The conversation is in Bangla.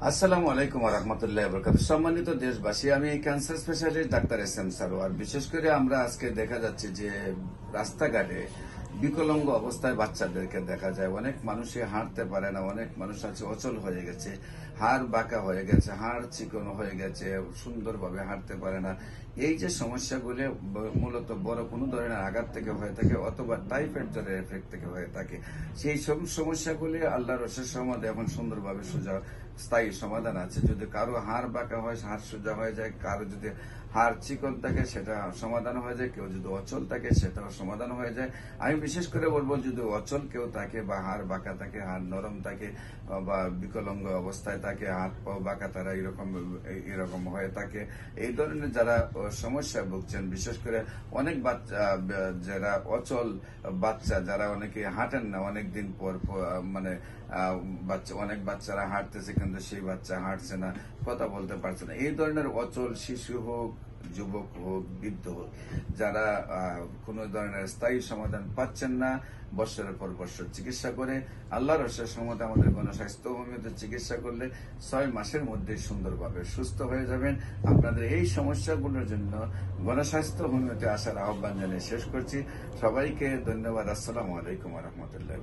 আসসালামু আলাইকুম রহমতুল্লাহ বরকাত। সম্মানিত দেশবাসী, আমি cancer specialist doctor S M Sarwar. বিশেষ করে আমরা আজকে দেখা যাচ্ছে যে রাস্তাঘাটে বিকলাঙ্গ অবস্থায় বাচ্চাদেরকে দেখা যায়। অনেক মানুষই হাঁটতে পারে না, অনেক মানুষ আছে অচল হয়ে গেছে, হাড় বাঁকা হয়ে গেছে, হাড় চিকন হয়ে গেছে, সুন্দরভাবে হাঁটতে পারে না। এই যে সমস্যাগুলি মূলত বড় কোনো ধরনের আঘাত থেকে হয়ে থাকে অথবা টাইফয়েড জ্বরের এফেক্ট থেকে হয়ে থাকে। সেই সব সমস্যাগুলি আল্লাহর অশেষ রহমতে এখন সুন্দরভাবে সোজা স্থায়ী সমাধান আছে। যদি কারো হাড় বাঁকা হয়, হাড় সোজা হয়ে যায়, কারো যদি হাড় চিকন থাকে সেটা সমাধান হয়ে যায়, কেউ যদি অচল থাকে সেটাও সমাধান হয়ে যায়। আমি বিশেষ করে বলবো, যদি অচল কেউ থাকে বা হাড় বাঁকা থাকে, হাড় নরম থাকে বা বিকলাঙ্গ অবস্থায় থাকে, হাত পাও বাঁকা, তারা এরকম হয়ে থাকে, এই ধরনের যারা সমস্যায় ভুগছেন, বিশেষ করে অনেক বাচ্চা যারা অচল বাচ্চা, যারা অনেকে হাঁটেন না অনেক দিন পর মানে অনেক বাচ্চারা হাঁটতেছে কিন্তু সেই বাচ্চা হাঁটছে না, কথা বলতে পারছে না, এই ধরনের অচল শিশু হোক, যুবক হোক, বৃদ্ধ হোক, যারা কোন ধরনের স্থায়ী সমাধান পাচ্ছেন না, বৎসরের পর বৎসর চিকিৎসা করে আল্লাহর অশেষ রহমতে আমাদের গণস্বাস্থ্য হোমিওতে চিকিৎসা করলে 6 মাসের মধ্যে সুন্দরভাবে সুস্থ হয়ে যাবেন। আপনাদের এই সমস্যাগুলোর জন্য গণস্বাস্থ্য হোমিওতে আসার আহ্বান জানিয়ে শেষ করছি। সবাইকে ধন্যবাদ। আসসালামু আলাইকুম রহমতুল্লাহ।